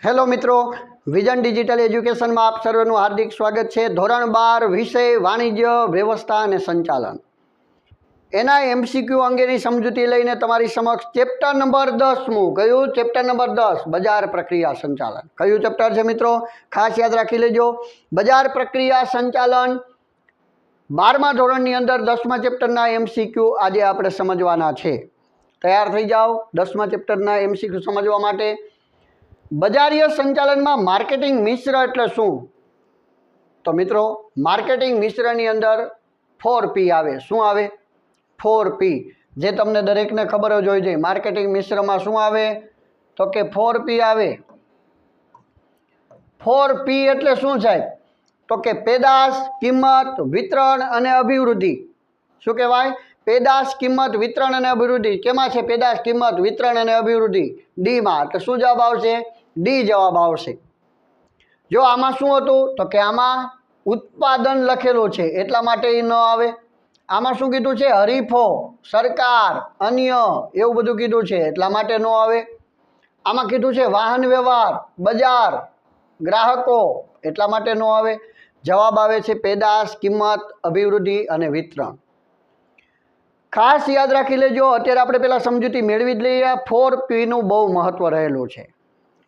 Hello मित्रों, vision digital education में आप सर्वेનું हार्दिक स्वागत है। धोरण 12 विषय वाणिज्य व्यवस्था અને संचालन एना एमसीक्यू अंगेनी समजूती लईने तमारी समक्ष चेप्टर नंबर 10 कયું चेप्टर नंबर 10 बजार प्रक्रिया संचालन कયું चेप्टर है मित्रों, खास याद राखी लेजो। बजार प्रक्रिया संचालन 12मा ધોરણની અંદર 10મા ચેપ્ટરના एमसीक्यू आज આપણે સમજવાના છે। तैयार थई जाओ 10મા ચેપ્ટરના एमसीक्यू समझवा माटे। बजारीय संचालन में मार्केटिंग मिश्र एटले शुं? तो मित्रों, मार्केटिंग मिश्र नी अंदर 4P आवे। शुं आवे? 4P जे तमने दरेक ने खबर ज होई जोईए। मार्केटिंग मिश्र में शुं आवे? तो के 4P आवे। 4P एटले शुं साहेब? तो के पेदाश, किंमत, वितरण अने अभिवृद्धि। शुं कहेवाय? पेदाश, किंमत, वितरण अने अभिवृद्धि। केमां छे पेदाश, किंमत, वितरण अने अभिवृद्धि? डी में। तो शुं जवाब आवशे? डी जवाब आवशे। जो आमा शुं हतुं तो के आमा उत्पादन लखेलुं छे एटला माटे ई न आवे। आमा शुं कीधुं छे? हरीफो, सरकार, अन्य एवुं बधुं कीधुं छे एटला माटे न आवे। आमा कीधुं छे वाहन व्यवहार, बजार, ग्राहको एटला माटे न आवे। जवाब आवे छे पेदाश, किंमत, अभिवृद्धि अने वितरण। खास याद राखी लेजो। अत्यारे आपणे पेला समजूती मेळवी ज लईए। 4P नुं बहु महत्व रहेलुं छे।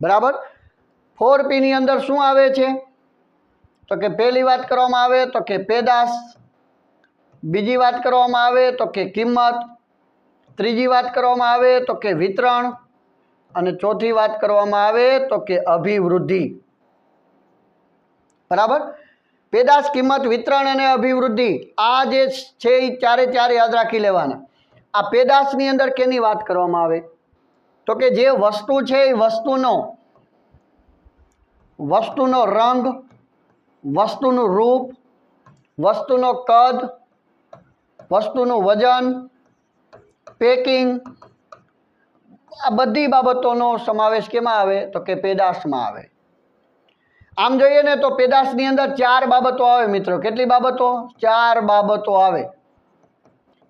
बराबर। 4P नी अंदर शुं आवे छे? तो के पहली बात करवामां आवे तो के पेदाश, बीजी बात करवामां आवे तो के किंमत, त्रीजी बात करवामां आवे तो के वितरण अने चौथी बात करवामां आवे तो के अभिवृद्धि। बराबर। पेदाश, किंमत, वितरण अने अभिवृद्धि आ जे छे ई चारे चार याद राखी लेवाना। आ पेदाश नी अंदर केनी वात करवामां आवे? तो के जे वस्तु है वस्तुनो रंग, वस्तुनु रूप, वस्तुनो कद, वस्तुनु वजन, पेकिंग, आ बधी बाबतोनो समावेश केमां आवे? तो के पेदाश में आवे। आम जोईए ने तो पेदाश नी अंदर 4 बाबतो आवे मित्रों। केटली बाबतो? 4 बाबतो आवे।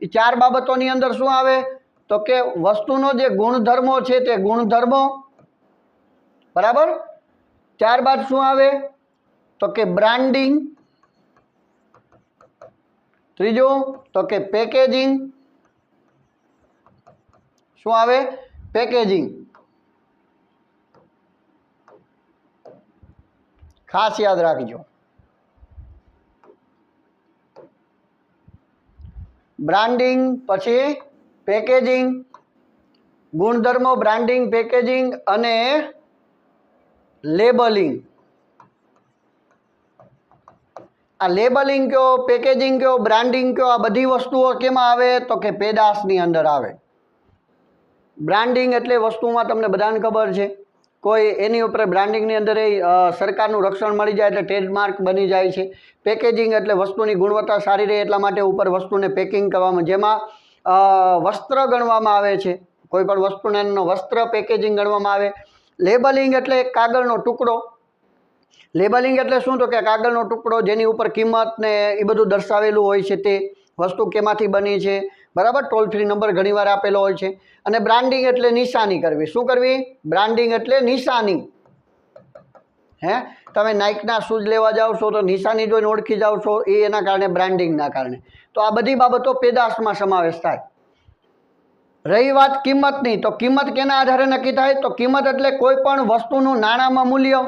ई 4 बाबतोनी अंदर शुं आवे? तो के वस्तुनो जे गुणधर्मो छे ते गुणधर्मो। बराबर। त्यारबाद शुं आवे? तो के ब्रांडिंग। त्रीजो तो के पेकेजिंग। शुं आवे? पेकेजिंग। खास याद राखजो। ब्रांडिंग पछी पेकेजिंग, गुणधर्मो, ब्रांडिंग, पेकेजिंग अने लेबलिंग। आ लेबलिंग क्यों, पेकेजिंग क्यों, ब्रांडिंग क्यों, आ बधी वस्तुओं केमां आवे? तो के पेदाशनी अंदर आवे। ब्रांडिंग एटले वस्तुमां तमने बधाने खबर छे कोई एनी उपर ब्रांडिंगनी अंदर सरकारनुं रक्षण मळी जाय एटले ट्रेडमार्क बनी जाय छे। पेकेजिंग एटले वस्तुनी गुणवत्ता सारी रहे एटला माटे उपर वस्तुने पेकिंग करवामां, जेमां वस्त्र गणवामां आवे छे। कोई पण वस्तुने वस्त्र पेकेजिंग गणवामां आवे। लेबलिंग एटले कागळनो टुकड़ो। लेबलिंग एटले शुं? तो के कागळनो टुकड़ो जेनी उपर किंमत ने ए बधुं दर्शावेलुं होय छे ते वस्तु केमांथी बनी छे। बराबर। टोल फ्री नंबर घणीवार आपेलो होय छे। अने ब्रांडिंग एटले निशानी करवी। शुं करवी? ब्रांडिंग एटले निशानी। हे तमे नाइकना शूज लेवा जाओ छो तो निशानी जोईने ओळखी जाओ छो, ए एना कारणे ब्रांडिंगना कारणे। तो आ बधी बाबतो पेदाशमां समावेश थाय। रही बात किंमतनी, तो किंमत केना आधारे नक्की थाय? तो किंमत एटले कोईपण वस्तुनुं नाणामां मूल्य।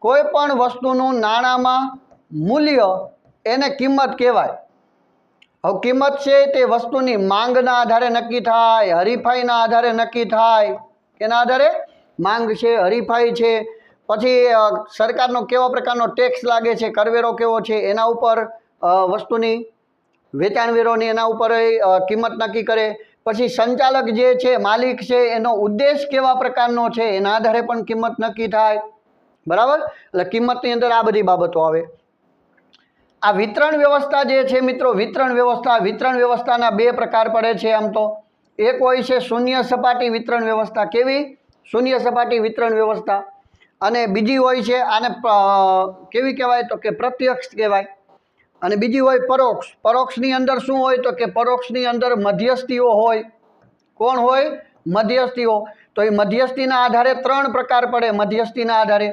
कोईपण वस्तुनुं नाणामां मूल्य एने किंमत कहेवाय। हवे किंमत छे ते वस्तुनी मांगना आधारे नक्की थाय, हरीफाईना आधारे नक्की थाय। केना आधारे? मांग छे, हरीफाई छे, पछी सरकारनो केवा प्रकारनो टेक्स लागे छे, करवेरो केवो छे एना उपर वस्तुनी वेचाण वेरोनी एना उपर किंमत नक्की करे। पछी संचालक जे छे, मालिक छे, एनो उद्देश्य केवा प्रकारनो छे एना आधारे पण किंमत नक्की थाय। बराबर। એટલે કિંમતની અંદર આ બધી બાબતો આવે। आ वितरण व्यवस्था जे छे मित्रों, वितरण व्यवस्थाना 2 प्रकार पड़े छे। आम तो एक होय छे शून्य सपाटी वितरण व्यवस्था। केवी? शून्य सपाटी वितरण व्यवस्था। अने बीजी होय छे आने केवी कहेवाय? तो के प्रत्यक्ष कहेवाय। अने बीजी होय परोक्ष। परोक्षनी अंदर शुं होय? तो के परोक्षनी अंदर मध्यस्थीओ होय। कोण होय? मध्यस्थीओ। તો એ મધ્યસ્થીના આધારે 3 પ્રકાર પડે, મધ્યસ્થીના આધારે,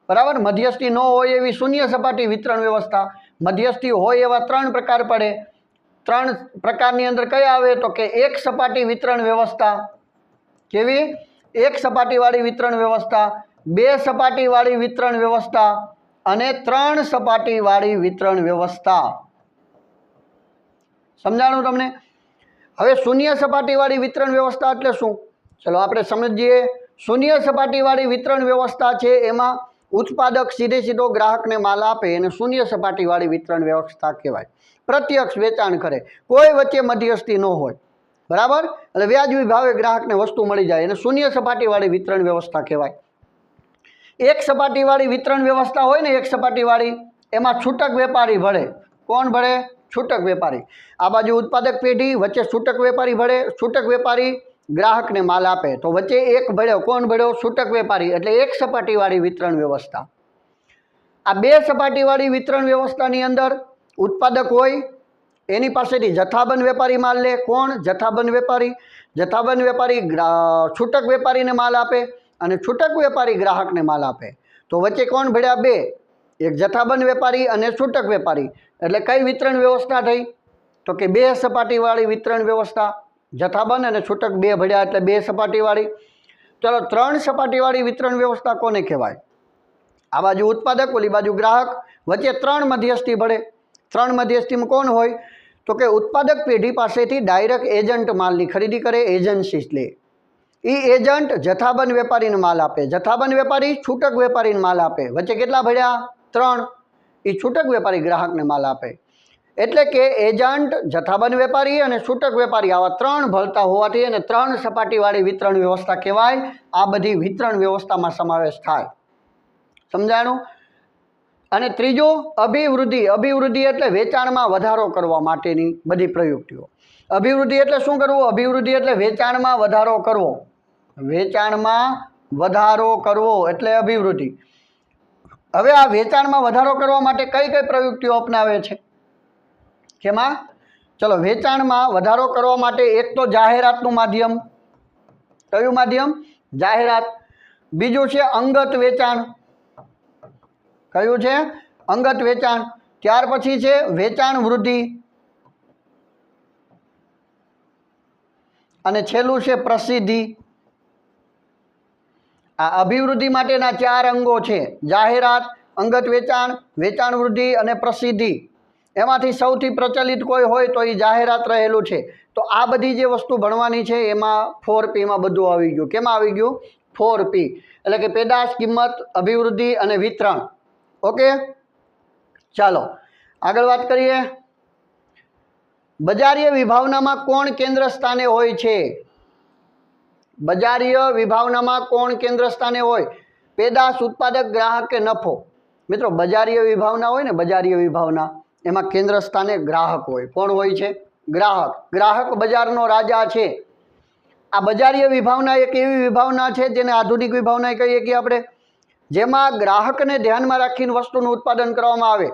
બરાબર. મધ્યસ્થી ન હોય એવી શૂન્ય સપાટી વિતરણ વ્યવસ્થા, મધ્યસ્થી હોય એવા 3 પ્રકાર પડે. 3 પ્રકારની અંદર કયા આવે તો કે એક સપાટી વિતરણ વ્યવસ્થા, કેવી? એક સપાટીવાળી વિતરણ વ્યવસ્થા, 2 સપાટીવાળી વિતરણ વ્યવસ્થા અને 3 સપાટીવાળી વિતરણ વ્યવસ્થા. સમજાણું તમને? હવે શૂન્ય સપાટીવાળી વિતરણ વ્યવસ્થા એટલે શું? ચલો આપણે સમજીએ. શૂન્ય સપાટીવાળી વિતરણ વ્યવસ્થા છે એમાં ઉત્પાદક સીધો ગ્રાહકને માલ આપે એને શૂન્ય સપાટીવાળી વિતરણ વ્યવસ્થા કહેવાય. પ્રત્યક્ષ વેચાણ કરે, કોઈ વચ્ચે મધ્યસ્થી ન હોય, બરાબર. એટલે વ્યાજબી ભાવે ગ્રાહકને વસ્તુ મળી જાય એને શૂન્ય સપાટીવાળી વિતરણ વ્યવસ્થા કહેવાય. એક સપાટીવાળી વિતરણ વ્યવસ્થા હોય ને, એક સપાટીવાળી, એમાં છૂટક વેપારી ભળે. કોણ ભળે? છૂટક વેપારી. આ બાજુ ઉત્પાદક પેઢી, વચ્ચે છૂટક વેપારી ભળે. છૂટક વેપારી ગ્રાહકને માલ આપે તો વચ્ચે એક ભળ્યો. કોણ ભળ્યો? છૂટક વેપારી. એટલે એક સપાટીવાળી વિતરણ વ્યવસ્થા. આ 2 સપાટીવાળી વિતરણ વ્યવસ્થાની અંદર ઉત્પાદક હોય એની પાસેથી જથ્થાબંધ વેપારી માલ લે. કોણ? જથ્થાબંધ વેપારી. જથ્થાબંધ વેપારી છૂટક વેપારીને માલ આપે અને છૂટક વેપારી ગ્રાહકને માલ આપે. તો વચ્ચે કોણ ભળ્યા? 2. એક જથ્થાબંધ વેપારી અને છૂટક વેપારી. એટલે કઈ વિતરણ વ્યવસ્થા થઈ તો કે 2 સપાટીવાળી વિતરણ વ્યવસ્થા. જથ્થાબંધ અને છૂટક 2 ભળ્યા એટલે 2 સપાટીવાળી. ચલો 3 સપાટીવાળી વિતરણ વ્યવસ્થા કોને કહેવાય? આ બાજુ ઉત્પાદક, ઓલી બાજુ ગ્રાહક, વચ્ચે 3 મધ્યસ્થી ભળે. 3 મધ્યસ્થીમાં કોણ હોય તો કે ઉત્પાદક પેઢી પાસેથી ડાયરેક્ટ એજન્ટ માલની ખરીદી કરે, એજન્સી લે. એ એજન્ટ જથ્થાબંધ વેપારીને માલ આપે, જથ્થાબંધ વેપારી છૂટક વેપારીને માલ આપે. વચ્ચે કેટલા ભળ્યા? 3. એ છૂટક વેપારી ગ્રાહકને માલ આપે. એટલે કે એજન્ટ, જથ્થાબંધ વેપારી અને છૂટક વેપારી આવા 3 ભળતા હોવાથી એને 3 સપાટીવાળી વિતરણ વ્યવસ્થા કહેવાય. આ બધી વિતરણ વ્યવસ્થામાં સમાવેશ થાય. સમજાણું? અને ત્રીજું અભિવૃદ્ધિ. અભિવૃદ્ધિ એટલે વેચાણમાં વધારો કરવા માટેની બધી પ્રયુક્તિઓ. અભિવૃદ્ધિ એટલે શું કરવું? અભિવૃદ્ધિ એટલે વેચાણમાં વધારો કરવો. વેચાણમાં વધારો કરવો એટલે અભિવૃદ્ધિ. હવે આ વેચાણમાં વધારો કરવા માટે કઈ કઈ પ્રયુક્તિઓ અપનાવે છે? કેમાં? ચલો વેચાણમાં વધારો કરવા માટે એક તો જાહેરાતનું માધ્યમ. કયું માધ્યમ? જાહેરાત. બીજું છે અંગત વેચાણ. કયું છે? અંગત વેચાણ. ત્યાર પછી છે વેચાણ વૃદ્ધિ અને છેલ્લું છે પ્રસિદ્ધિ. આ અભિવૃદ્ધિ માટેના 4 અંગો છે: જાહેરાત, અંગત વેચાણ, વેચાણ વૃદ્ધિ અને પ્રસિદ્ધિ. એમાંથી સૌથી પ્રચલિત કોઈ હોય તો એ જાહેરાત રહેલું છે. તો આ બધી જે વસ્તુ ભણવાની છે એમાં 4Pમાં બધું આવી ગયું. કેમાં આવી ગયું? 4P એટલે કે પેદાશ, કિંમત, અભિવૃદ્ધિ અને વિતરણ. ઓકે, ચાલો આગળ વાત કરીએ. બજારીય વિભાવનામાં કોણ કેન્દ્ર સ્થાને હોય છે? બજારીય વિભાવનામાં કોણ કેન્દ્ર સ્થાને હોય? પેદાશ, ઉત્પાદક, ગ્રાહક કે નફો? મિત્રો બજારીય વિભાવના હોય ને, બજારીય વિભાવના એમાં કેન્દ્ર સ્થાને ગ્રાહક હોય. કોણ હોય છે? ગ્રાહક. ગ્રાહક બજારનો રાજા છે. આ બજારીય વિભાવના એક એવી વિભાવના છે જેને આધુનિક વિભાવના કહીએ કે આપણે, જેમાં ગ્રાહકને ધ્યાનમાં રાખીને વસ્તુનું ઉત્પાદન કરવામાં આવે.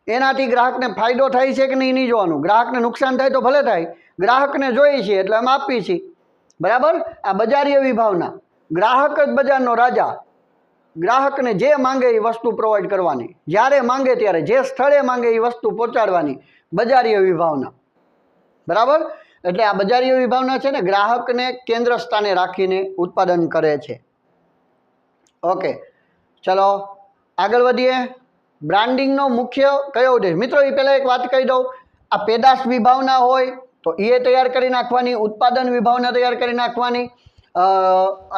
એનાથી ગ્રાહકને ફાયદો થાય છે કે નહીં જોવાનું. ગ્રાહકને નુકસાન થાય તો ભલે થાય, ગ્રાહકને જોઈએ છીએ એટલે અમે આપીએ છીએ. બરાબર. આ બજારીય વિભાવના. ગ્રાહક જ બજારનો રાજા. ગ્રાહકને જે માંગે એ વસ્તુ પ્રોવાઈડ કરવાની, જ્યારે માંગે ત્યારે, જે સ્થળે માંગે એ વસ્તુ પહોંચાડવાની. બજારીય વિભાવના. બરાબર. એટલે આ બજારીય વિભાવના છે ને ગ્રાહકને કેન્દ્ર સ્થાને રાખીને ઉત્પાદન કરે છે. ઓકે, ચલો આગળ વધીએ. બ્રાન્ડિંગનો મુખ્ય કયો ઉદ્દેશ? મિત્રો એ પહેલાં એક વાત કહી દઉં. આ પેદાશ વિભાવના હોય તો એ તૈયાર કરી નાખવાની, ઉત્પાદન વિભાવના તૈયાર કરી નાખવાની,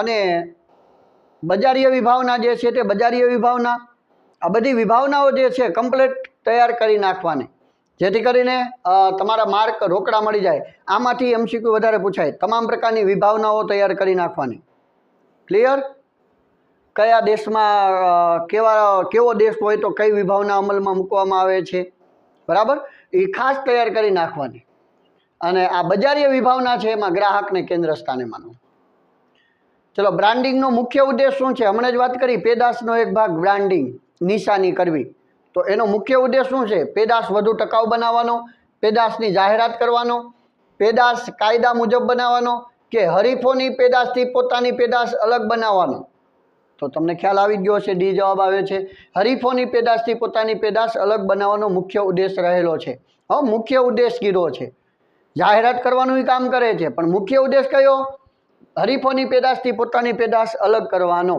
અને બજારીય વિભાવના જે છે તે બજારીય વિભાવના. આ બધી વિભાવનાઓ જે છે કમ્પ્લીટ તૈયાર કરી નાખવાની, જેથી કરીને તમારા માર્ક રોકડા મળી જાય. આમાંથી MCQ વધારે પૂછાય. તમામ પ્રકારની વિભાવનાઓ તૈયાર કરી નાખવાની. ક્લિયર? કયા દેશમાં કેવો દેશ હોય તો કઈ વિભાવના અમલમાં મૂકવામાં આવે છે, બરાબર, એ ખાસ તૈયાર કરી નાખવાની. અને આ બજારીય વિભાવના છે એમાં ગ્રાહકને કેન્દ્ર સ્થાને માનવું. ચલો, બ્રાન્ડિંગનો મુખ્ય ઉદ્દેશ શું છે? હમણાં જ વાત કરી, પેદાશનો એક ભાગ બ્રાન્ડિંગ, નિશાની કરવી. તો એનો મુખ્ય ઉદ્દેશ શું છે? પેદાશ વધુ ટકાઉ બનાવવાનો, પેદાશની જાહેરાત કરવાનો, પેદાશ કાયદા મુજબ બનાવવાનો, કે હરીફોની પેદાશથી પોતાની પેદાશ અલગ બનાવવાનો? તો તમને ખ્યાલ આવી ગયો છે, ડી જવાબ આવે છે. હરીફોની પેદાશથી પોતાની પેદાશ અલગ બનાવવાનો મુખ્ય ઉદ્દેશ રહેલો છે. હવે મુખ્ય ઉદ્દેશ કીધો છે, જાહેરાત કરવાનું કામ કરે છે, પણ મુખ્ય ઉદ્દેશ કયો? હરીફોની પેદાશથી પોતાની પેદાશ અલગ કરવાનો.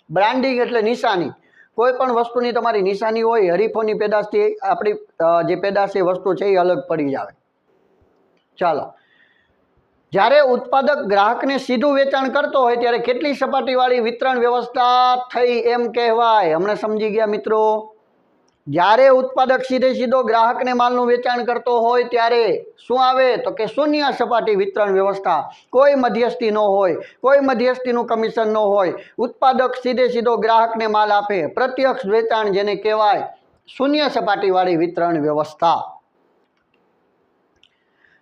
બ્રાન્ડિંગ એટલે નિશાની. કોઈ પણ વસ્તુની તમારી નિશાની હોય, હરીફોની પેદાશથી આપણી જે પેદાશ એ વસ્તુ છે એ અલગ પડી જાય. ચાલો, જ્યારે ઉત્પાદક ગ્રાહકને સીધું વેચાણ કરતો હોય ત્યારે કેટલી સપાટીવાળી વિતરણ વ્યવસ્થા થઈ એમ કહેવાય? હમણાં સમજી ગયા મિત્રો? જ્યારે ઉત્પાદક સીધો ગ્રાહકને માલનું વેચાણ કરતો હોય ત્યારે શું આવે? તો કે શૂન્ય સપાટી વિતરણ વ્યવસ્થા. કોઈ મધ્યસ્થી ન હોય, કોઈ મધ્યસ્થીનું કમિશન ન હોય. ઉત્પાદક સીધો ગ્રાહકને માલ આપે. પ્રત્યક્ષ વેચાણ જેને કહેવાય, શૂન્ય સપાટીવાળી વિતરણ વ્યવસ્થા.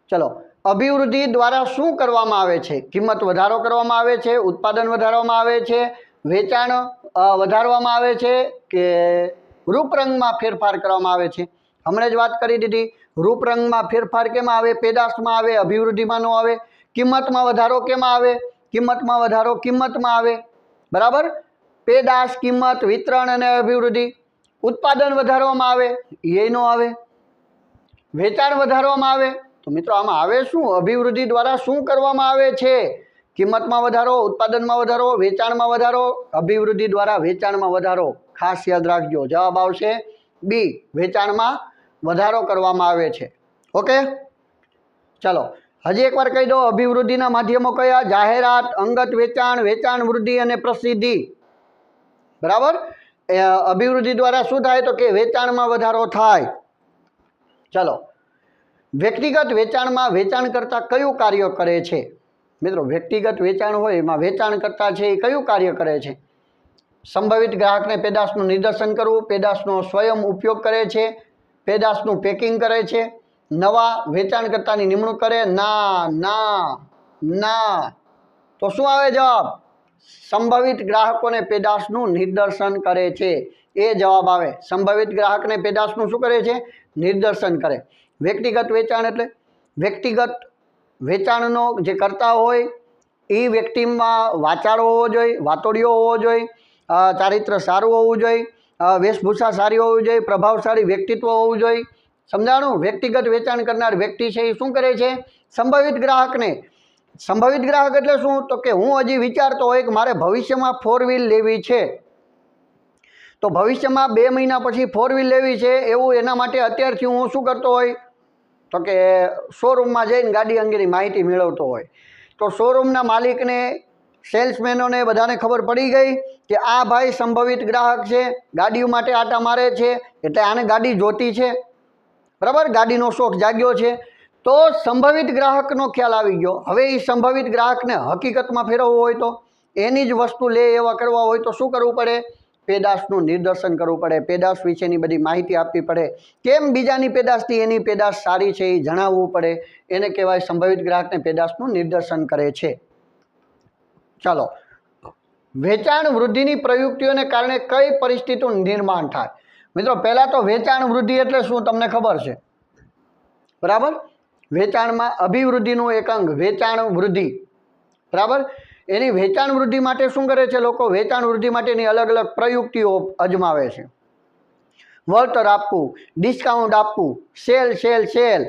ચલો, અભિવૃદ્ધિ દ્વારા શું કરવામાં આવે છે? કિંમત વધારો કરવામાં આવે છે, ઉત્પાદન વધારવામાં આવે છે, વેચાણ વધારવામાં આવે છે કે રૂપરંગમાં ફેરફાર કરવામાં આવે છે? હમણાં જ વાત કરી દીધી, રૂપરંગમાં ફેરફાર કેમાં આવે? પેદાશમાં આવે, અભિવૃદ્ધિમાં ન આવે. કિંમતમાં વધારો કેમાં આવે? કિંમતમાં વધારો કિંમતમાં આવે. બરાબર? પેદાશ, કિંમત, વિતરણ અને અભિવૃદ્ધિ. ઉત્પાદન વધારવામાં આવે, એ ન આવે. વેચાણ વધારવામાં આવે, તો મિત્રો આમાં આવે શું? અભિવૃદ્ધિ દ્વારા શું કરવામાં આવે છે? કિંમતમાં વધારો, ઉત્પાદનમાં વધારો, વેચાણમાં વધારો. અભિવૃદ્ધિ દ્વારા વેચાણમાં વધારો. ખાસ યાદ રાખજો, જવાબ આવશે બી, વેચાણમાં વધારો કરવામાં આવે છે. ઓકે, ચાલો હજી એકવાર કહી દો, અભિવૃદ્ધિના માધ્યમો કયા? જાહેરાત, અંગત વેચાણ, વેચાણ વૃદ્ધિ અને પ્રસિદ્ધિ. બરાબર? અભિવૃદ્ધિ દ્વારા શું થાય? તો કે વેચાણમાં વધારો થાય. ચાલો, વ્યક્તિગત વેચાણમાં વેચાણકર્તા કયું કાર્ય કરે છે? મિત્રો, વ્યક્તિગત વેચાણ હોય એમાં વેચાણકર્તા છે એ કયું કાર્ય કરે છે? સંભવિત ગ્રાહકને પેદાશનું નિદર્શન કરવું, પેદાશનો સ્વયં ઉપયોગ કરે છે, પેદાશનું પેકિંગ કરે છે, નવા વેચાણકર્તાની નિમણૂક કરે? ના ના ના. તો શું આવે જવાબ? સંભવિત ગ્રાહકોને પેદાશનું નિદર્શન કરે છે, એ જવાબ આવે. સંભવિત ગ્રાહકને પેદાશનું શું કરે છે? નિદર્શન કરે. વ્યક્તિગત વેચાણ એટલે વ્યક્તિગત વેચાણનો જે કરતા હોય એ વ્યક્તિમાં વાચાળો હોવો જોઈએ, વાતોડિયો હોવો જોઈએ, ચારિત્ર સારું હોવું જોઈએ, વેશભૂષા સારી હોવી જોઈએ, પ્રભાવશાળી વ્યક્તિત્વ હોવું જોઈએ. સમજાણું? વ્યક્તિગત વેચાણ કરનાર વ્યક્તિ છે એ શું કરે છે? સંભવિત ગ્રાહકને. સંભવિત ગ્રાહક એટલે શું? તો કે હું હજી વિચારતો હોય કે મારે ભવિષ્યમાં 4 વ્હીલ લેવી છે, તો ભવિષ્યમાં 2 મહિના પછી 4 વ્હીલ લેવી છે, એવું એના માટે અત્યારથી હું શું કરતો હોય? તો કે શોરૂમમાં જઈને ગાડી અંગેની માહિતી મેળવતો હોય. તો શોરૂમના માલિકને, સેલ્સમેનોને બધાને ખબર પડી ગઈ કે આ ભાઈ સંભવિત ગ્રાહક છે, ગાડીઓ માટે આટા મારે છે, એટલે આને ગાડી જોતી છે. બરાબર? ગાડીનો શોખ જાગ્યો છે, તો સંભવિત ગ્રાહકનો ખ્યાલ આવી ગયો. હવે એ સંભવિત ગ્રાહકને હકીકતમાં ફેરવવો હોય તો, એની જ વસ્તુ લે એવા કરવા હોય તો શું કરવું પડે? પેદાશનું નિદર્શન કરવું પડે. પેદાશ વિશેની બધી માહિતી આપવી પડે. કેમ બીજાની પેદાશથી એની પેદાશ સારી છે એ જણાવવું પડે. એને કહેવાય સંભવિત ગ્રાહકને પેદાશનું નિદર્શન કરે છે. ચાલો, વેચાણ વૃદ્ધિની પ્રયુક્તિઓને કારણે કઈ પરિસ્થિતિનું નિર્માણ થાય? મિત્રો, પહેલાં તો વેચાણ વૃદ્ધિ એટલે શું તમને ખબર છે? બરાબર? વેચાણમાં અભિવૃદ્ધિનું એક અંગ વેચાણ વૃદ્ધિ. બરાબર? એની વેચાણ વૃદ્ધિ માટે શું કરે છે લોકો? વેચાણ વૃદ્ધિ માટેની અલગ અલગ પ્રયુક્તિઓ અજમાવે છે. વળતર આપવું, ડિસ્કાઉન્ટ આપવું, સેલ સેલ સેલ,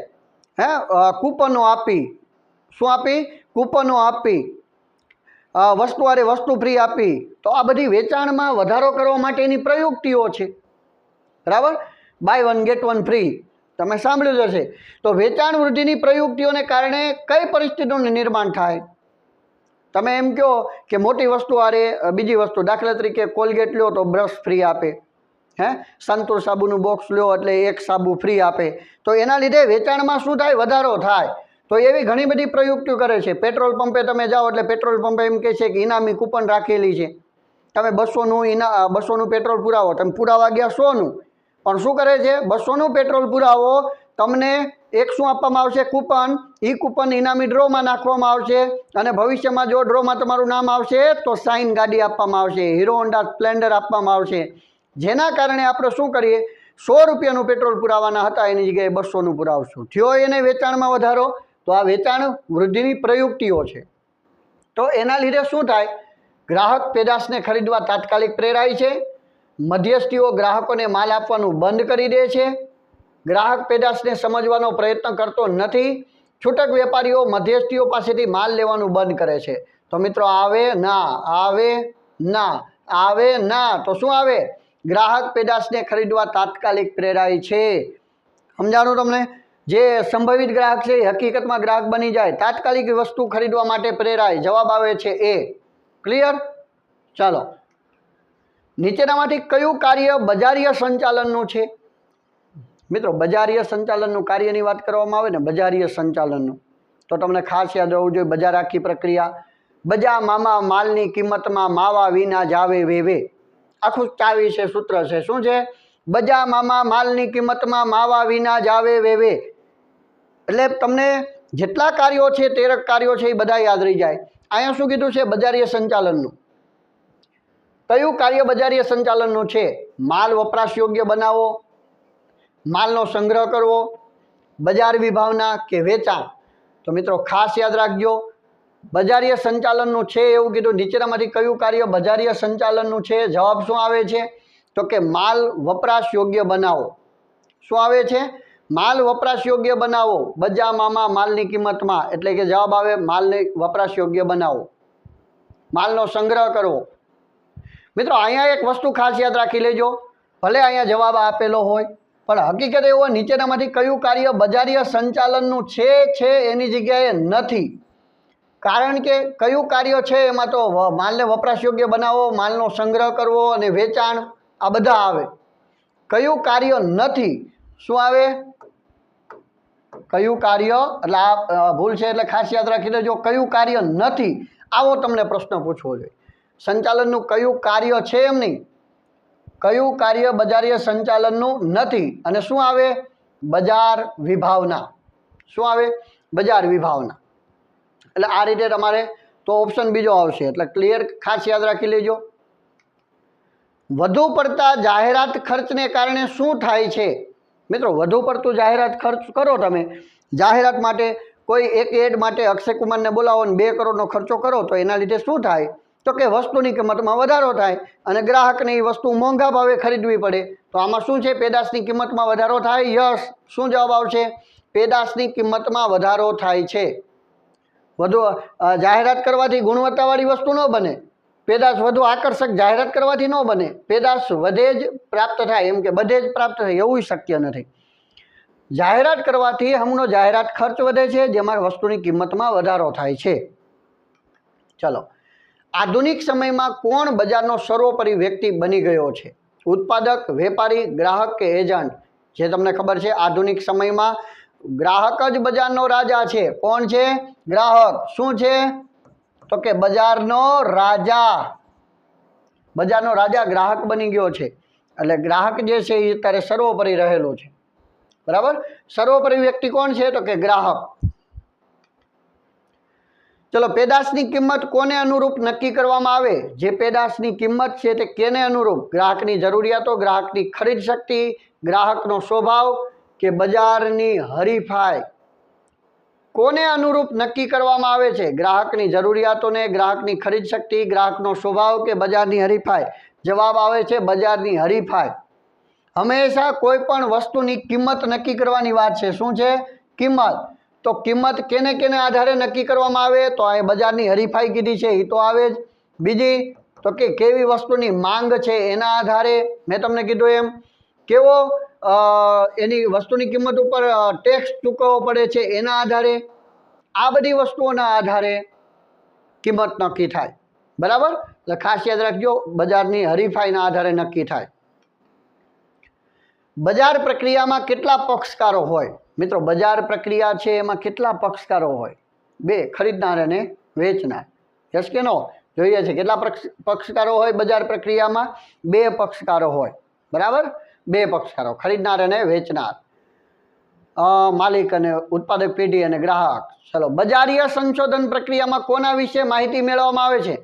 કૂપનો આપી. શું આપી? કૂપનો આપી. વસ્તુ અરે વસ્તુ ફ્રી આપી. તો આ બધી વેચાણમાં વધારો કરવા માટેની પ્રયુક્તિઓ છે. બરાબર? બાય 1 ગેટ 1 ફ્રી તમે સાંભળ્યું જ હશે. તો વેચાણ વૃદ્ધિની પ્રયુક્તિઓને કારણે કઈ પરિસ્થિતિનું નિર્માણ થાય? તમે એમ કહો કે મોટી વસ્તુ આરે બીજી વસ્તુ, દાખલા તરીકે કોલગેટ લ્યો તો બ્રશ ફ્રી આપે, સંતૂર સાબુનું બોક્સ લ્યો એટલે 1 સાબુ ફ્રી આપે. તો એના લીધે વેચાણમાં શું થાય? વધારો થાય. તો એવી ઘણી બધી પ્રયુક્તિઓ કરે છે. પેટ્રોલ પંપે તમે જાઓ એટલે પેટ્રોલ પંપે એમ કહે છે કે ઇનામી કૂપન રાખેલી છે, તમે 200નું પેટ્રોલ પુરાવો. તમે પુરાવા ગયા 100નું, પણ શું કરે છે? 200નું પેટ્રોલ પુરાવો, તમને એક શું આપવામાં આવશે? કૂપન. એ કૂપન ઇનામી ડ્રોમાં નાખવામાં આવશે, અને ભવિષ્યમાં જો ડ્રોમાં તમારું નામ આવશે તો સાઇન ગાડી આપવામાં આવશે, હીરો હોન્ડા સ્પ્લેન્ડર આપવામાં આવશે. જેના કારણે આપણે શું કરીએ? 100 રૂપિયાનું પેટ્રોલ પુરાવાના હતા એની જગ્યાએ 200નું પુરાવશું. થયો એને વેચાણમાં વધારો? તો આ વેચાણ વૃદ્ધિની પ્રયુક્તિઓ છે। તો એના લીધે શું થાય, ગ્રાહક પેદાશને ખરીદવા તાત્કાલિક પ્રેરાય છે, મધ્યસ્થીઓ ગ્રાહકોને માલ આપવાનું બંધ કરી દે છે, ગ્રાહક પેદાશને સમજવાનો પ્રયત્ન કરતો નથી, છૂટક વેપારીઓ મધ્યસ્થીઓ પાસેથી માલ લેવાનું બંધ કરે છે। તો મિત્રો આવે ના, આવે ના, આવે ના, તો શું આવે, ગ્રાહક પેદાશને ખરીદવા તાત્કાલિક પ્રેરાય છે। સમજાણું તમને? જે સંભવિત ગ્રાહક છે એ હકીકતમાં ગ્રાહક બની જાય, તાત્કાલિક વસ્તુ ખરીદવા માટે પ્રેરાય, જવાબ આવે છે એ। ક્લિયર? ચાલો, નીચેનામાંથી કયું કાર્ય બજારીય સંચાલનનું છે? મિત્રો બજારીય સંચાલનનું કાર્યની વાત કરવામાં આવે ને, બજારીય સંચાલનનું, તો તમને ખાસ યાદ રહેવું જોઈએ બજાર આખી પ્રક્રિયા। બજા મામા માલની કિંમતમાં માવા વિના જાવે વેવે, આખું ચાવી છે, સૂત્ર છે, શું છે? બજા મામા માલની કિંમતમાં માવા વિના જાવે વેવે। એટલે તમને જેટલા કાર્યો છે, 13 કાર્યો છે, એ બધા યાદ રહી જાય। અહીંયા શું કીધું છે? બજારીય સંચાલનનું। કયું કાર્ય બજારીય સંચાલનનું છે? માલ વપરાશ યોગ્ય બનાવવો, માલનો સંગ્રહ કરવો, બજાર વિભાવના કે વેચાણ? તો મિત્રો ખાસ યાદ રાખજો, બજારીય સંચાલનનું છે એવું કીધું। નીચેનામાંથી કયું કાર્ય બજારીય સંચાલનનું છે? જવાબ શું આવે છે? તો કે માલ વપરાશ યોગ્ય બનાવો। શું આવે છે? માલ વપરાશ યોગ્ય બનાવો, બજા મામા માલની કિંમતમાં, એટલે કે જવાબ આવે માલને વપરાશ યોગ્ય બનાવો, માલનો સંગ્રહ કરવો। મિત્રો અહીંયા એક વસ્તુ ખાસ યાદ રાખી લેજો, ભલે અહીંયા જવાબ આપેલો હોય પણ હકીકત એવું, નીચેનામાંથી કયું કાર્ય બજારીય સંચાલનનું છે એની જગ્યાએ નથી। કારણ કે કયું કાર્ય છે એમાં તો માલને વપરાશ યોગ્ય બનાવવો, માલનો સંગ્રહ કરવો અને વેચાણ, આ બધા આવે। કયું કાર્ય નથી? શું આવે? કયું કાર્ય, એટલે આ ભૂલ છે એટલે ખાસ યાદ રાખી લેજો, કયું કાર્ય નથી, આવો તમને પ્રશ્ન પૂછવો જોઈએ। સંચાલનનું કયું કાર્ય છે એમ નહીં, કયું કાર્ય બજારીય સંચાલનનું નથી, અને શું આવે? બજાર વિભાવના। શું આવે? બજાર વિભાવના। એટલે આ રીતે તમારે તો ઓપ્શન બીજો આવશે, એટલે ક્લિયર, ખાસ યાદ રાખી લેજો। વધુ પડતા જાહેરાત ખર્ચને કારણે શું થાય છે? મિત્રો વધુ પડતું જાહેરાત ખર્ચ કરો તમે, જાહેરાત માટે કોઈ એક એડ માટે અક્ષય કુમારને બોલાવો અને 2 કરોડનો ખર્ચો કરો, તો એના લીધે શું થાય? તો કે વસ્તુની કિંમતમાં વધારો થાય અને ગ્રાહકને એ વસ્તુ મોંઘા ભાવે ખરીદવી પડે। તો આમાં શું છે? પેદાશની કિંમતમાં વધારો થાય। યસ, શું જવાબ આવશે? પેદાશની કિંમતમાં વધારો થાય છે। વધુ જાહેરાત કરવાથી ગુણવત્તાવાળી વસ્તુ ન બને, પેદાશ વધુ આકર્ષક જાહેરાત કરવાથી ન બને, પેદાશ વધે જ પ્રાપ્ત થાય, એમ કે બધે જ પ્રાપ્ત થાય એવું શક્ય નથી। જાહેરાત કરવાથી હમણાં જાહેરાત ખર્ચ વધે છે, જેમાં વસ્તુની કિંમતમાં વધારો થાય છે। ચલો, આધુનિક સમયમાં કોણ બજારનો સર્વોપરી વ્યક્તિ બની ગયો છે? ઉત્પાદક, વેપારી, ગ્રાહક કે એજન્ટ? જે તમને ખબર છે આધુનિક સમયમાં ગ્રાહક જ બજારનો રાજા છે। કોણ છે? ગ્રાહક। શું છે? તો કે બજારનો રાજા, બજારનો રાજા ગ્રાહક બની ગયો છે। એટલે ગ્રાહક જે છે એ અત્યારે સર્વોપરી રહેલો છે, બરાબર? સર્વોપરી વ્યક્તિ કોણ છે? તો કે ગ્રાહક। ચલો, પેદાશની કિંમત કોને અનુરૂપ નક્કી કરવામાં આવે? જે પેદાશની કિંમત છે તે કેને અનુરૂપ? ગ્રાહકની જરૂરિયાતો, ગ્રાહકની ખરીદ શક્તિ, ગ્રાહકનો સ્વભાવ કે બજારની હરીફાઈ? કોને અનુરૂપ નક્કી કરવામાં આવે છે? ગ્રાહકની જરૂરિયાતોને, ગ્રાહકની ખરીદ શક્તિ, ગ્રાહકનો સ્વભાવ કે બજારની હરીફાઈ? જવાબ આવે છે બજારની હરીફાઈ। હંમેશા કોઈ પણ વસ્તુની કિંમત નક્કી કરવાની વાત છે। શું છે? કિંમત। તો કિંમત કેને કેને આધારે નક્કી કરવામાં આવે? તો આ બજારની હરીફાઈ કીધી છે, એ તો આવે જ। બીજી તો કે કેવી વસ્તુની માંગ છે એના આધારે, મેં તમને કીધું એમ, કેવો એની વસ્તુની કિંમત ઉપર ટેક્સ ચૂકવવો પડે છે એના આધારે, આ બધી વસ્તુઓના આધારે કિંમત નક્કી થાય, બરાબર? એટલે ખાસ યાદ રાખજો, બજારની હરીફાઈના આધારે નક્કી થાય। બજાર પ્રક્રિયામાં કેટલા પક્ષકારો હોય? મિત્રો બજાર પ્રક્રિયા છે એમાં કેટલા પક્ષકારો હોય? 2, ખરીદનાર અને વેચનાર। યસ કે નો? જોઈએ છે કેટલા પક્ષકારો હોય બજાર પ્રક્રિયામાં? 2 પક્ષકારો હોય, બરાબર? 2 પક્ષકારો, ખરીદનાર અને વેચનાર, માલિક અને ઉત્પાદક પેઢી અને ગ્રાહક। ચલો, બજારીય સંશોધન પ્રક્રિયામાં કોના વિશે માહિતી મેળવવામાં આવે છે?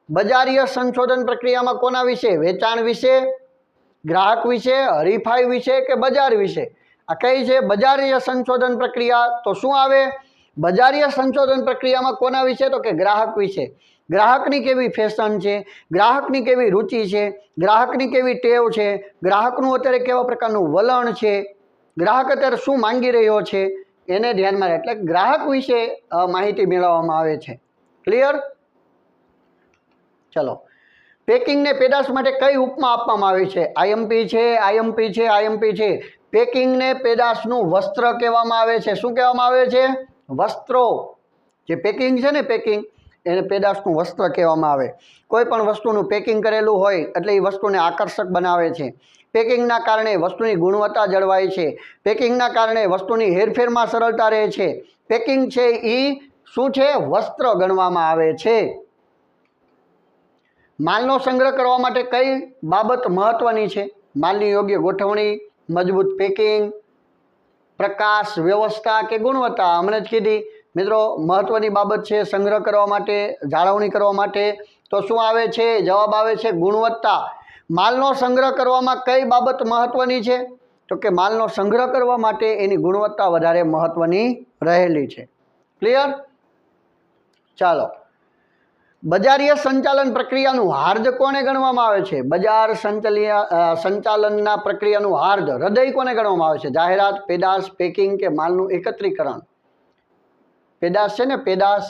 બજારીય સંશોધન પ્રક્રિયામાં કોના વિશે? વેચાણ વિશે, ગ્રાહક વિશે, હરીફાઈ વિશે કે બજાર વિશે? આ કઈ છે? બજારીય સંશોધન પ્રક્રિયા। તો શું આવે? બજારીય સંશોધન પ્રક્રિયામાં કોના વિશે? તો કે ગ્રાહક વિશે. ગ્રાહકની કેવી ફેશન છે, ગ્રાહકની કેવી રુચિ છે, ગ્રાહકની કેવી ટેવ છે, ગ્રાહકનું અત્યારે કેવા પ્રકારનું વલણ છે, ગ્રાહક અત્યારે શું માંગી રહ્યો છે, એને ધ્યાનમાં એટલે ગ્રાહક વિશે માહિતી મેળવવામાં આવે છે. ક્લિયર? ચલો, પેકિંગ ને પેદાશ માટે કઈ ઉપમા આપવામાં આવી છે? આઈએમપી છે, આઈએમપી છે, આઈએમપી છે. પેકિંગ ને પેદાશનું વસ્ત્ર કહેવામાં આવે છે. શું કહેવામાં આવે છે? વસ્ત્રો. જે પેકિંગ છે ને, પેકિંગ, એને પેદાશનું વસ્ત્ર કહેવામાં આવે. કોઈ પણ વસ્તુનું પેકિંગ કરેલું હોય એટલે એ વસ્તુને આકર્ષક બનાવે છે. પેકિંગના કારણે વસ્તુની ગુણવત્તા જળવાય છે. પેકિંગના કારણે વસ્તુની હેરફેરમાં સરળતા રહે છે. પેકિંગ છે એ શું છે? વસ્ત્ર ગણવામાં આવે છે. માલનો સંગ્રહ કરવા માટે કઈ બાબત મહત્વની છે? માલની યોગ્ય ગોઠવણી, મજબૂત પેકિંગ, પ્રકાશ, વ્યવસ્થા કે ગુણવત્તા? હમણાં જ કીધી મિત્રો, મહત્વની બાબત છે સંગ્રહ કરવા માટે, જાળવણી કરવા માટે. તો શું આવે છે? જવાબ આવે છે ગુણવત્તા. માલનો સંગ્રહ કરવામાં કઈ બાબત મહત્વની છે? તો કે માલનો સંગ્રહ કરવા માટે એની ગુણવત્તા વધારે મહત્વની રહેલી છે. ક્લિયર? ચાલો, બજારીય સંચાલન પ્રક્રિયાનું હાર્દ કોને ગણવામાં આવે છે? બજાર સંચાલનના પ્રક્રિયાનું હાર્દ, હૃદય કોને ગણવામાં આવે છે? જાહેરાત, પેદાશ, પેકિંગ કે માલનું એકત્રીકરણ? પેદાશ છે ને, પેદાશ,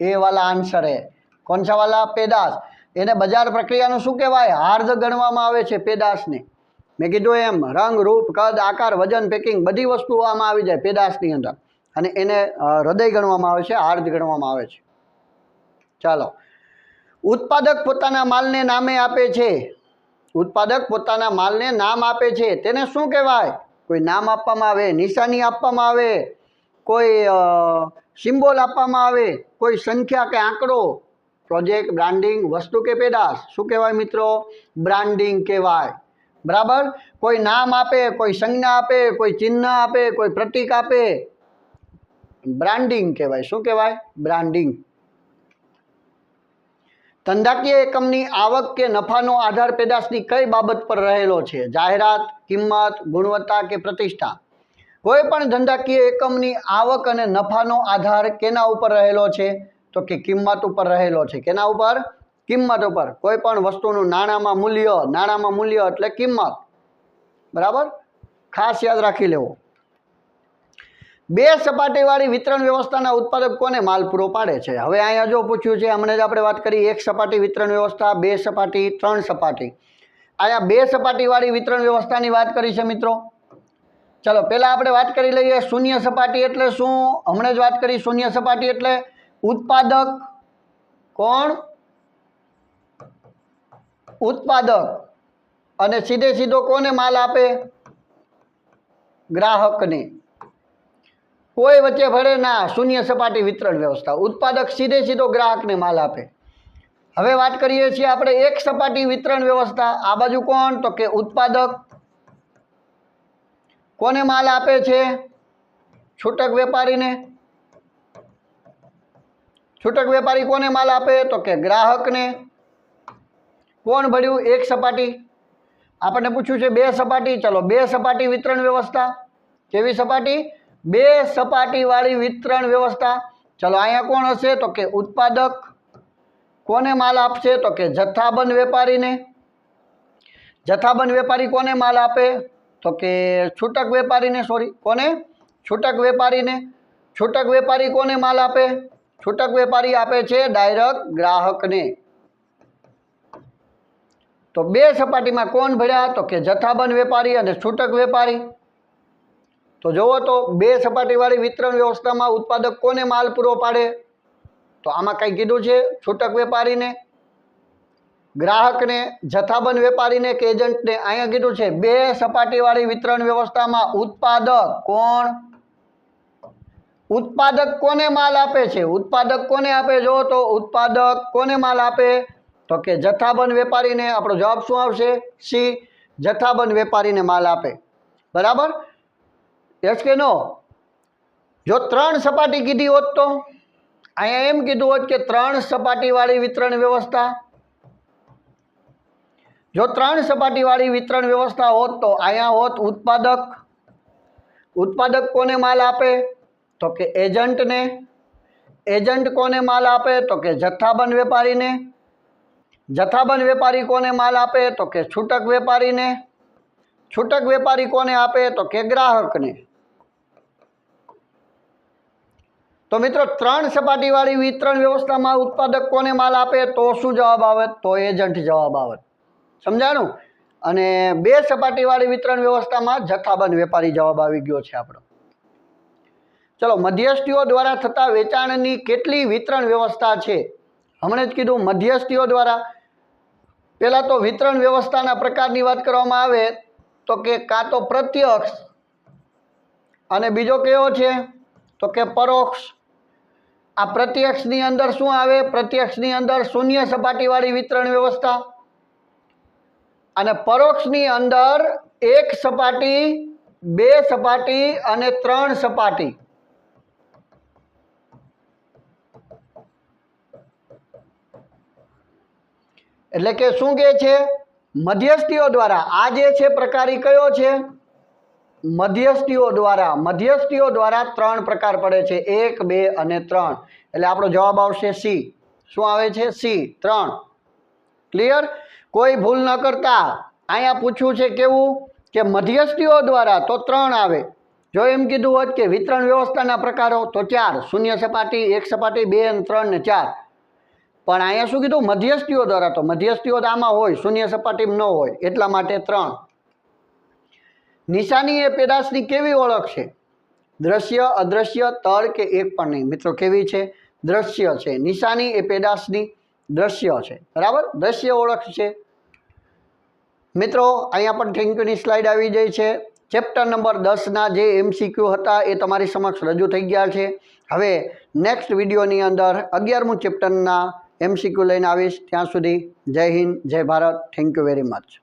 એ વાલા આન્સર है. कौन सा वाला? पेदाश. એને બજાર પ્રક્રિયાનું શું કહેવાય? હાર્દ ગણવામાં આવે છે પેદાશને. મેં કીધું એમ, રંગ, રૂપ, કદ, આકાર, વજન, પેકિંગ બધી વસ્તુઓ આમાં આવી જાય પેદાશની અંદર, અને એને હૃદય ગણવામાં આવે છે, હાર્દ ગણવામાં આવે છે. ચાલો, ઉત્પાદક પોતાના માલને નામે આપે છે. ઉત્પાદક પોતાના માલને નામ આપે છે, તેને શું કહેવાય? કોઈ નામ આપવામાં આવે, નિશાની આપવામાં આવે, કોઈ સિમ્બોલ આપવામાં આવે, કોઈ સંખ્યા કે આંકડો. પ્રોજેક્ટ, બ્રાન્ડિંગ, વસ્તુ કે પેદાશ? શું કહેવાય મિત્રો? બ્રાન્ડિંગ કહેવાય. બરાબર? કોઈ નામ આપે, કોઈ સંજ્ઞા આપે, કોઈ ચિહ્ન આપે, કોઈ પ્રતીક આપે, બ્રાન્ડિંગ કહેવાય. શું કહેવાય? બ્રાન્ડિંગ. ધંધાકીય એકમની આવક કે નફાનો આધાર પેદાશની કઈ બાબત પર રહેલો છે? જાહેરાત, કિંમત, ગુણવત્તા કે પ્રતિષ્ઠા? કોઈ પણ ધંધાકીય એકમની આવક અને નફાનો આધાર કેના ઉપર રહેલો છે? તો કે કિંમત ઉપર રહેલો છે. કેના ઉપર? કિંમત ઉપર. કોઈ પણ વસ્તુનું નાણાંમાં મૂલ્ય એટલે કિંમત. બરાબર? ખાસ યાદ રાખી લેવો. બે સપાટીવાળી વિતરણ વ્યવસ્થાના ઉત્પાદક કોને માલ પૂરો પાડે છે? હવે અહીંયા જો પૂછ્યું છે, હમણાં જ આપણે વાત કરી એક સપાટી વિતરણ વ્યવસ્થા, બે સપાટી, ત્રણ સપાટી. અહીંયા બે સપાટીવાળી વિતરણ વ્યવસ્થાની વાત કરી છે મિત્રો. ચલો, પહેલા આપણે વાત કરી લઈએ શૂન્ય સપાટી એટલે શું. હમણાં જ વાત કરી, શૂન્ય સપાટી એટલે ઉત્પાદક. કોણ? ઉત્પાદક. અને સીધો કોને માલ આપે? ગ્રાહકને. કોઈ વચ્ચે ભળે ના. શૂન્ય સપાટી વિતરણ વ્યવસ્થા. ઉત્પાદક સીધો ગ્રાહકને માલ આપે. હવે વાત કરીએ છીએ આપણે એક સપાટી વિતરણ વ્યવસ્થા. આ બાજુ કોણ? તો કે ઉત્પાદક. કોને માલ આપે છે? છૂટક વેપારીને. છૂટક વેપારી કોને માલ આપે? તો કે ગ્રાહકને. કોણ ભળ્યું? એક સપાટી. આપણને પૂછ્યું છે બે સપાટી. ચલો, બે સપાટી વિતરણ વ્યવસ્થા. કેવી સપાટી? બે સપાટી વાળી વિતરણ વ્યવસ્થા. ચલો, અહીંયા કોણ હશે? તો કે ઉત્પાદક. કોને માલ આપશે? તો કે જથ્થાબંધ વેપારીને. જથ્થાબંધ વેપારી કોને માલ આપે? તો કે છૂટક વેપારીને. કોને? છૂટક વેપારીને. છૂટક વેપારી કોને માલ આપે? છૂટક વેપારી આપે છે ડાયરેક્ટ ગ્રાહકને. તો બે સપાટીમાં કોણ ભળ્યા? તો કે જથ્થાબંધ વેપારી અને છૂટક વેપારી. તો જુઓ તો બે સપાટીવાળી વિતરણ વ્યવસ્થામાં ઉત્પાદક કોને માલ પૂરો પાડે? તો આમાં કંઈ કીધું છે? છૂટક વેપારીને, ગ્રાહકને, જથ્થાબંધ વેપારીને કે એજન્ટને. અહીંયા કીધું છે બે સપાટીવાળી વિતરણ વ્યવસ્થામાં ઉત્પાદક. કોણ? ઉત્પાદક કોને માલ આપે છે? ઉત્પાદક કોને આપે? જો તો ઉત્પાદક કોને માલ આપે? તો કે જથ્થાબંધ વેપારીને. આપણો જવાબ શું આવશે? સી. જથ્થાબંધ વેપારીને માલ આપે. બરાબર? યસ કે નો? જો ત્રણ સપાટી કીધી હોત તો અહીંયા એમ કીધું હોત કે ત્રણ સપાટીવાળી વિતરણ વ્યવસ્થા. જો ત્રણ સપાટીવાળી વિતરણ વ્યવસ્થા હોત તો અહીંયા હોત ઉત્પાદક. ઉત્પાદક કોને માલ આપે? તો કે એજન્ટને. એજન્ટ કોને માલ આપે? તો કે જથ્થાબંધ વેપારીને. જથ્થાબંધ વેપારી કોને માલ આપે? તો કે છૂટક વેપારીને. છૂટક વેપારી કોને આપે? તો કે ગ્રાહકને. તો મિત્રો 3 સપાટીવાળી વિતરણ વ્યવસ્થામાં ઉત્પાદક કોને માલ આપે? તો શું જવાબ આવે? તો એજન્ટ જવાબ આવે. સમજાણું? અને 2 સપાટીવાળી વિતરણ વ્યવસ્થામાં જથ્થાબંધ વેપારી જવાબ આવી ગયો છે આપણો. ચલો, મધ્યસ્થીઓ દ્વારા થતા વેચાણની કેટલી વિતરણ વ્યવસ્થા છે? હમણાં જ કીધું મધ્યસ્થીઓ દ્વારા. પહેલાં તો વિતરણ વ્યવસ્થાના પ્રકારની વાત કરવામાં આવે તો કે કાં તો પ્રત્યક્ષ અને બીજો કયો છે? તો કે પરોક્ષ. આ પ્રત્યક્ષની અંદર શું આવે? પ્રત્યક્ષની અંદર શૂન્ય સપાટીવાળી વિતરણ વ્યવસ્થા અને પરોક્ષની અંદર 1 સપાટી, 2 સપાટી અને 3 સપાટી. એટલે કે શું કહે છે? મધ્યસ્થીઓ દ્વારા. આ જે છે પ્રકાર ઈ કયો છે? મધ્યસ્થીઓ દ્વારા. મધ્યસ્થીઓ દ્વારા 3 પ્રકાર પડે છે, 1, 2 અને 3. એટલે આપણો જવાબ આવશે સી. શું આવે છે? સી, 3. ક્લિયર? કોઈ ભૂલ ન કરતા. અહીંયા પૂછ્યું છે કેવું? કે મધ્યસ્થીઓ દ્વારા, તો 3 આવે. જો એમ કીધું હોત કે વિતરણ વ્યવસ્થાના પ્રકારો, તો 4. શૂન્ય સપાટી, 1 સપાટી, 2 અને 3 ને 4. પણ અહીંયા શું કીધું? મધ્યસ્થીઓ દ્વારા. તો મધ્યસ્થીઓ તો આમાં હોય, શૂન્ય સપાટીમાં ન હોય, એટલા માટે 3. નિશાની એ પેદાશની કેવી ઓળખ છે? દ્રશ્ય, અદ્રશ્ય, તળ કે એક પણ નહીં? મિત્રો કેવી છે? દ્રશ્ય છે. નિશાની એ પેદાશની દ્રશ્ય છે. બરાબર? દ્રશ્ય ઓળખ છે. મિત્રો અહીંયા પણ થેન્ક યુની સ્લાઇડ આવી જાય છે. ચેપ્ટર નંબર 10ના જે MCQ હતા એ તમારી સમક્ષ રજૂ થઈ ગયા છે. હવે નેક્સ્ટ વિડીયોની અંદર 11મું ચેપ્ટરના MCQ લઈને આવીશ. ત્યાં સુધી જય હિન્દ, જય Bharat. Thank you very much.